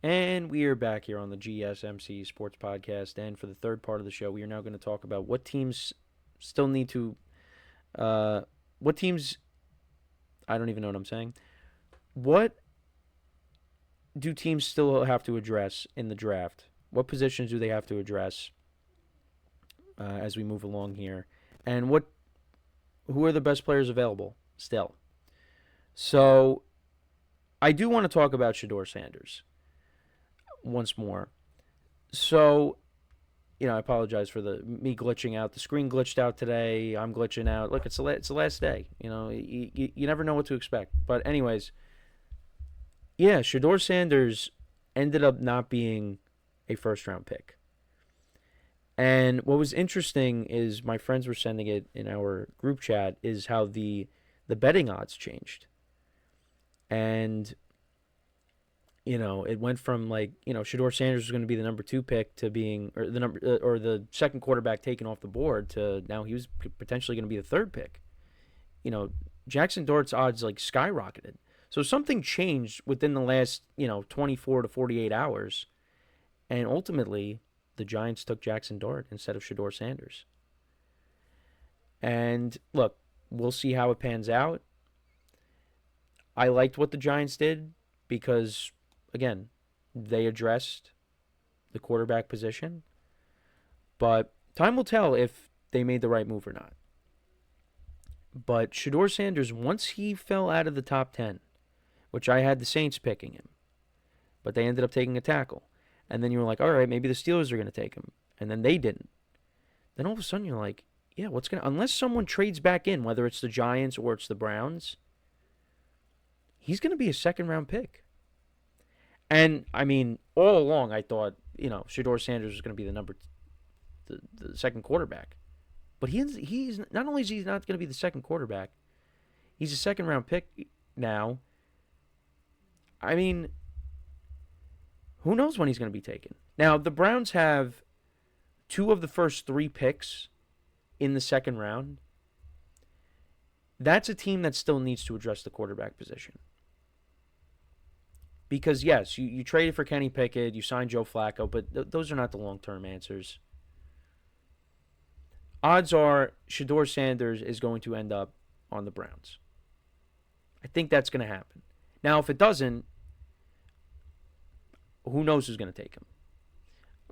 And we are back here on the GSMC Sports Podcast. And for the third part of the show, we are now going to talk about what teams still need to. What teams. I don't even know what I'm saying. What do teams still have to address in the draft? What positions do they have to address as we move along here? And who are the best players available still? So I do want to talk about Shador Sanders once more. So, I apologize for me glitching out. The screen glitched out today. I'm glitching out. Look, it's the last day. You never know what to expect. But anyways, yeah, Shador Sanders ended up not being a first round pick. And what was interesting is my friends were sending it in our group chat is how the betting odds changed. And it went from Shador Sanders was going to be the number 2 pick to being or the second quarterback taken off the board to now he was potentially going to be the 3rd pick. Jackson Dart's odds skyrocketed. So something changed within the last 24 to 48 hours, and ultimately the Giants took Jackson Dart instead of Shador Sanders. And look, we'll see how it pans out. I liked what the Giants did because, again, they addressed the quarterback position. But time will tell if they made the right move or not. But Shador Sanders, once he fell out of the top 10, which I had the Saints picking him, but they ended up taking a tackle. And then you were like, all right, maybe the Steelers are going to take him. And then they didn't. Then all of a sudden you're like, yeah, unless someone trades back in, whether it's the Giants or it's the Browns, he's going to be a second-round pick. And, all along I thought, Shador Sanders was going to be the second quarterback. But he's not only is he not going to be the second quarterback, he's a second-round pick now. Who knows when he's going to be taken? Now, the Browns have 2 of the first 3 picks in the second round. That's a team that still needs to address the quarterback position. Because, yes, you traded for Kenny Pickett, you signed Joe Flacco, but those are not the long-term answers. Odds are Shador Sanders is going to end up on the Browns. I think that's going to happen. Now, if it doesn't, who knows who's going to take him?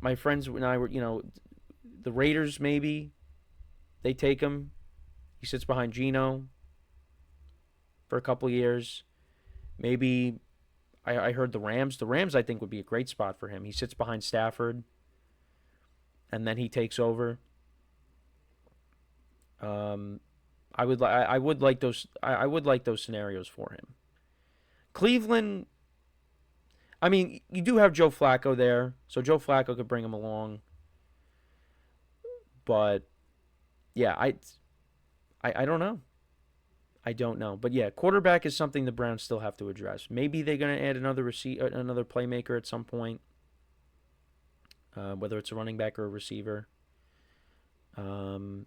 My friends and I were, the Raiders maybe. They take him. He sits behind Geno for a couple years. Maybe I heard the Rams. The Rams, I think, would be a great spot for him. He sits behind Stafford, and then he takes over. I would like those scenarios for him. Cleveland. You do have Joe Flacco there, so Joe Flacco could bring him along. But yeah, I don't know. I don't know. But yeah, quarterback is something the Browns still have to address. Maybe they're going to add another playmaker at some point, whether it's a running back or a receiver. Could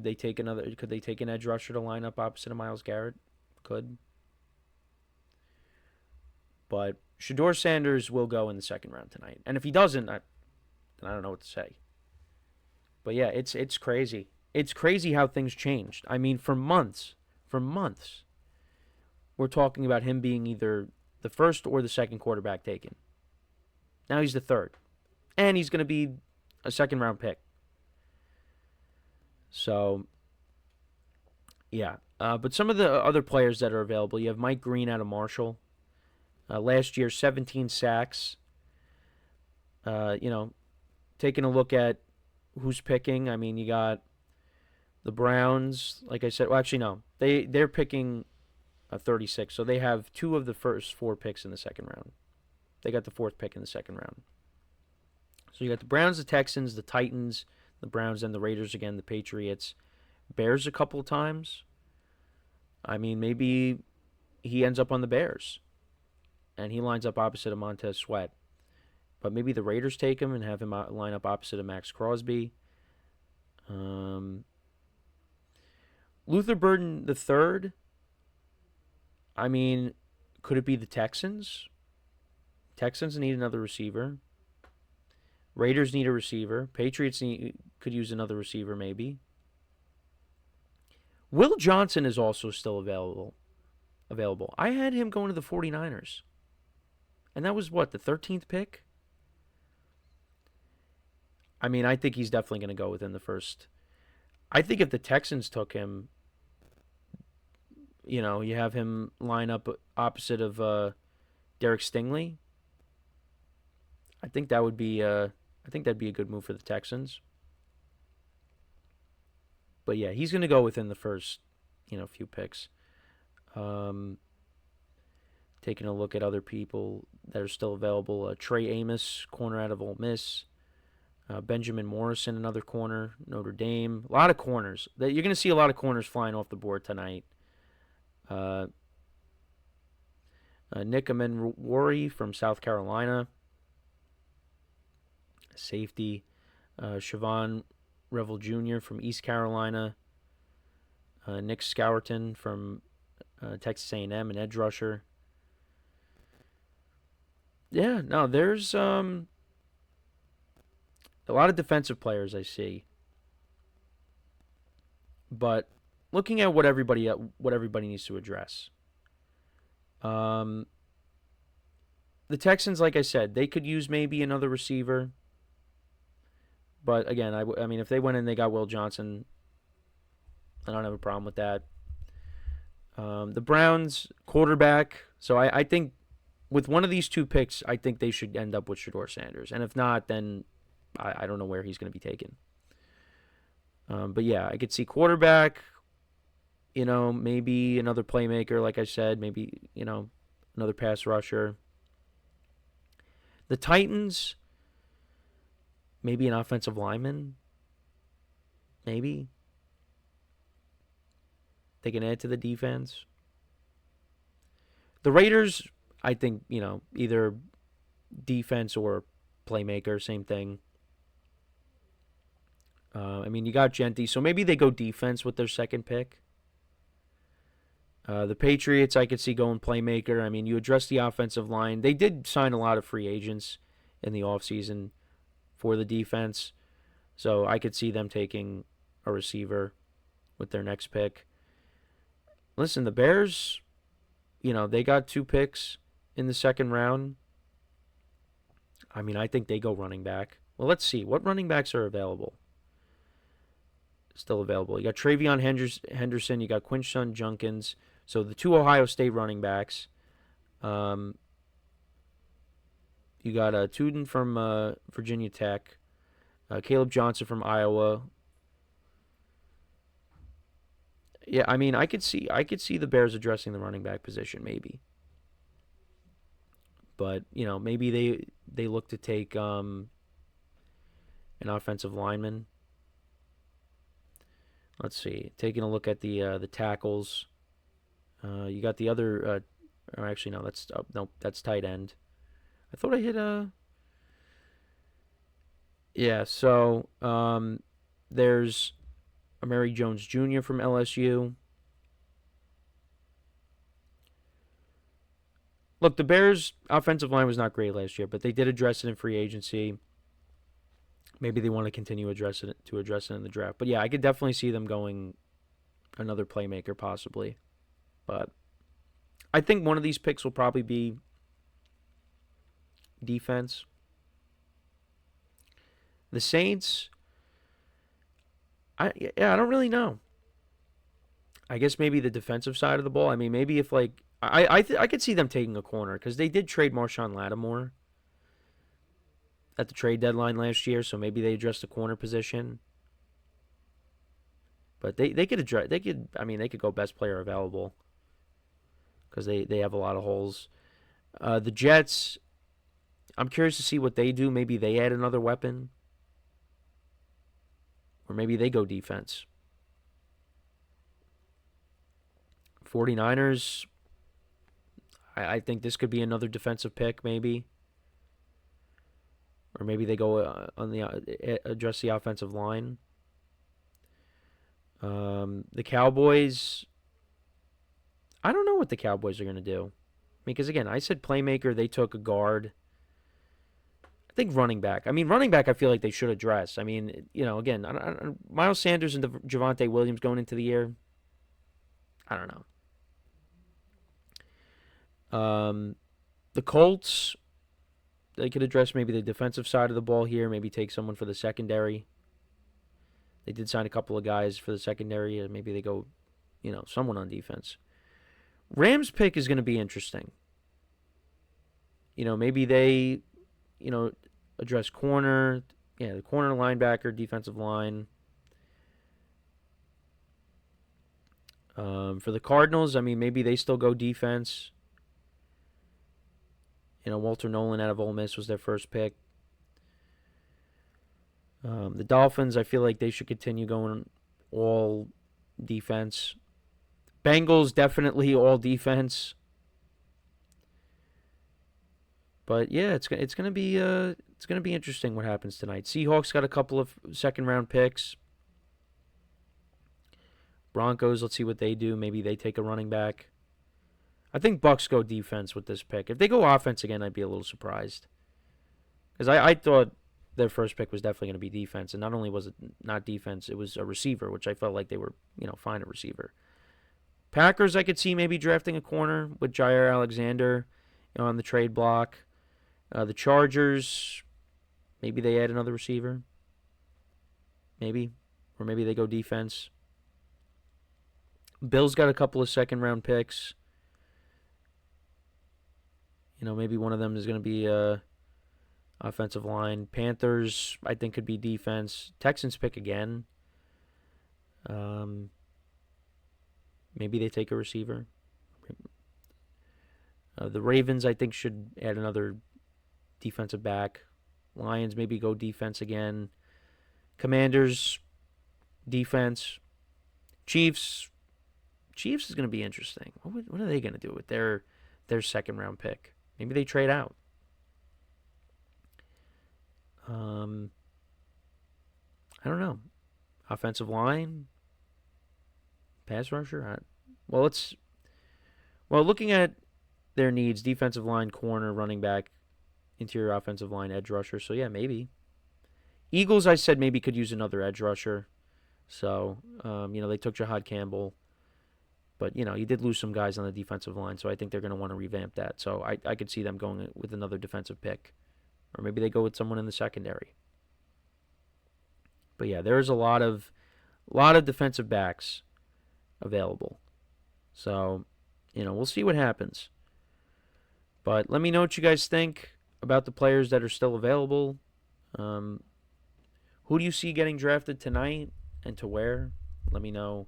they take an edge rusher to line up opposite of Myles Garrett? Could. But Shador Sanders will go in the second round tonight. And if he doesn't, then I don't know what to say. But yeah, it's crazy. It's crazy how things changed. For months, we're talking about him being either the first or the second quarterback taken. Now he's the 3rd. And he's going to be a second-round pick. So, yeah. But some of the other players that are available, you have Mike Green out of Marshall. Last year, 17 sacks. Taking a look at who's picking. You got the Browns. Like I said, well, actually, no. They're picking 36, so they have 2 of the first 4 picks in the second round. They got the 4th pick in the second round. So you got the Browns, the Texans, the Titans, the Browns, and the Raiders again, the Patriots. Bears a couple of times. Maybe he ends up on the Bears. And he lines up opposite of Montez Sweat. But maybe the Raiders take him and have him line up opposite of Max Crosby. Luther Burden III. Could it be the Texans? Texans need another receiver. Raiders need a receiver. Patriots could use another receiver maybe. Will Johnson is also still available. I had him going to the 49ers. And that was what, the 13th pick? I mean, I think he's definitely going to go within the first. I think if the Texans took him, you have him line up opposite of Derek Stingley. I think that'd be a good move for the Texans. But yeah, he's going to go within the first, few picks. Taking a look at other people that are still available. Trey Amos, corner out of Ole Miss. Benjamin Morrison, another corner, Notre Dame. A lot of corners. You're going to see a lot of corners flying off the board tonight. Nick Amenwari from South Carolina. Safety. Siobhan Revel Jr. from East Carolina. Nick Scourton from Texas A&M, an edge rusher. Yeah, no, there's a lot of defensive players I see. But looking at what everybody needs to address. The Texans, like I said, they could use maybe another receiver. But again, I mean, if they went and they got Will Johnson, I don't have a problem with that. The Browns, quarterback. So I think with one of these two picks, I think they should end up with Shedeur Sanders. And if not, then I don't know where he's going to be taken. But yeah, I could see quarterback, maybe another playmaker, like I said, maybe, another pass rusher. The Titans, maybe an offensive lineman. Maybe. They can add to the defense. The Raiders, I think, either defense or playmaker, same thing. I mean, you got Gentry, so maybe they go defense with their second pick. The Patriots, I could see going playmaker. I mean, you address the offensive line. They did sign a lot of free agents in the offseason for the defense, so I could see them taking a receiver with their next pick. Listen, the Bears, they got 2 picks in the second round. I mean, I think they go running back. Well, let's see. What running backs are available? Still available. You got Travion Henderson. You got Quinshon Junkins. So the 2 Ohio State running backs. You got Tuden from Virginia Tech. Caleb Johnson from Iowa. Yeah, I mean, I could see the Bears addressing the running back position, maybe. But maybe they look to take an offensive lineman. Let's see. Taking a look at the tackles, you got the other. Or actually, no, that's tight end. I thought I hit a. Yeah, so there's Amari Jones Jr. from LSU. Look, the Bears' offensive line was not great last year, but they did address it in free agency. Maybe they want to continue address it in the draft. But yeah, I could definitely see them going another playmaker possibly. But I think one of these picks will probably be defense. The Saints, I don't really know. I guess maybe the defensive side of the ball. I mean, maybe if I could see them taking a corner because they did trade Marshawn Lattimore at the trade deadline last year, so maybe they address the corner position. But they could go best player available because they have a lot of holes. The Jets, I'm curious to see what they do. Maybe they add another weapon. Or maybe they go defense. 49ers, I think this could be another defensive pick, maybe. Or maybe they go address the offensive line. The Cowboys, I don't know what the Cowboys are going to do. because again, I said playmaker. They took a guard. I think running back. I mean, running back, I feel like they should address. I mean, again, Miles Sanders and Javonte Williams going into the year, I don't know. The Colts, they could address maybe the defensive side of the ball here, maybe take someone for the secondary. They did sign a couple of guys for the secondary, and maybe they go, someone on defense. Rams pick is going to be interesting. Maybe they, address corner. Yeah, the corner, linebacker, defensive line. For the Cardinals, I mean, maybe they still go defense. Walter Nolan out of Ole Miss was their first pick. The Dolphins, I feel like they should continue going all defense. Bengals, definitely all defense. But yeah, it's gonna be interesting what happens tonight. Seahawks got a couple of second-round picks. Broncos, let's see what they do. Maybe they take a running back. I think Bucks go defense with this pick. If they go offense again, I'd be a little surprised. Because I thought their first pick was definitely going to be defense. And not only was it not defense, it was a receiver, which I felt like they were, fine at receiver. Packers, I could see maybe drafting a corner with Jair Alexander on the trade block. The Chargers, maybe they add another receiver. Maybe. Or maybe they go defense. Bills got a couple of second-round picks. Maybe one of them is going to be offensive line. Panthers, I think, could be defense. Texans pick again. Maybe they take a receiver. The Ravens, I think, should add another defensive back. Lions maybe go defense again. Commanders, defense. Chiefs is going to be interesting. What are they going to do with their second-round pick? Maybe they trade out. I don't know. Offensive line, pass rusher. Looking at their needs: defensive line, corner, running back, interior offensive line, edge rusher. So yeah, maybe. Eagles, I said maybe could use another edge rusher. So they took Jahad Campbell. But, you did lose some guys on the defensive line, so I think they're going to want to revamp that. So I could see them going with another defensive pick. Or maybe they go with someone in the secondary. But, yeah, there's a lot of defensive backs available. So, we'll see what happens. But let me know what you guys think about the players that are still available. Who do you see getting drafted tonight and to where? Let me know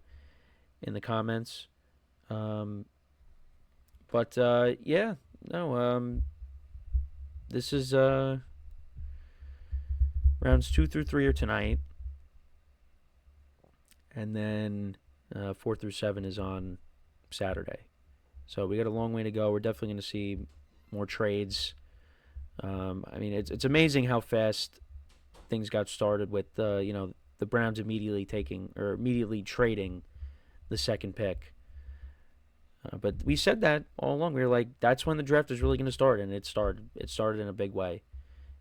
in the comments. This is rounds 2 through 3 are tonight, and then 4 through 7 is on Saturday. So we got a long way to go. We're definitely going to see more trades. It's amazing how fast things got started with the Browns immediately trading the second pick. But we said that all along. We were like, that's when the draft is really going to start, and it started. It started in a big way.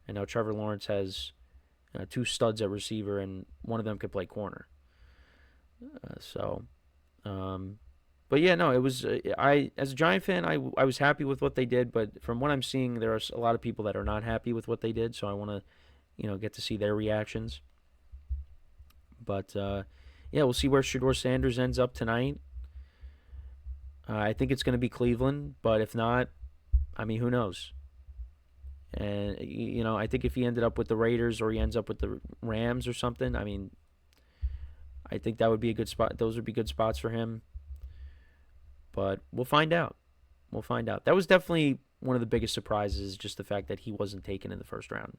And now Trevor Lawrence has 2 studs at receiver, and one of them could play corner. But yeah, no, it was. As a Giant fan, I was happy with what they did. But from what I'm seeing, there are a lot of people that are not happy with what they did. So I want to, get to see their reactions. But we'll see where Shedeur Sanders ends up tonight. I think it's going to be Cleveland, but if not, who knows? And, I think if he ended up with the Raiders or he ends up with the Rams or something, I think that would be a good spot. Those would be good spots for him. But we'll find out. That was definitely one of the biggest surprises, just the fact that he wasn't taken in the first round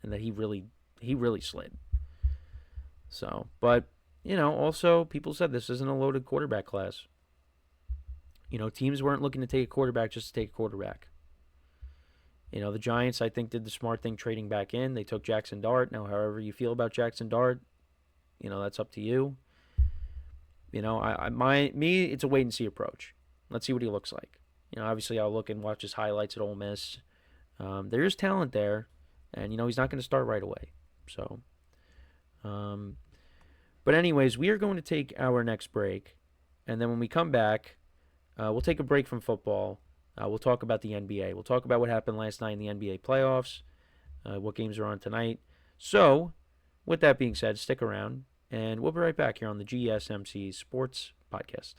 and that he really slid. So, but, also people said this isn't a loaded quarterback class. Teams weren't looking to take a quarterback just to take a quarterback. The Giants, I think, did the smart thing trading back in. They took Jackson Dart. Now, however you feel about Jackson Dart, that's up to you. It's a wait-and-see approach. Let's see what he looks like. Obviously I'll look and watch his highlights at Ole Miss. There is talent there, and he's not going to start right away. So, but anyways, we are going to take our next break, and then when we come back, we'll take a break from football. We'll talk about the NBA. We'll talk about what happened last night in the NBA playoffs, what games are on tonight. So, with that being said, stick around, and we'll be right back here on the GSMC Sports Podcast.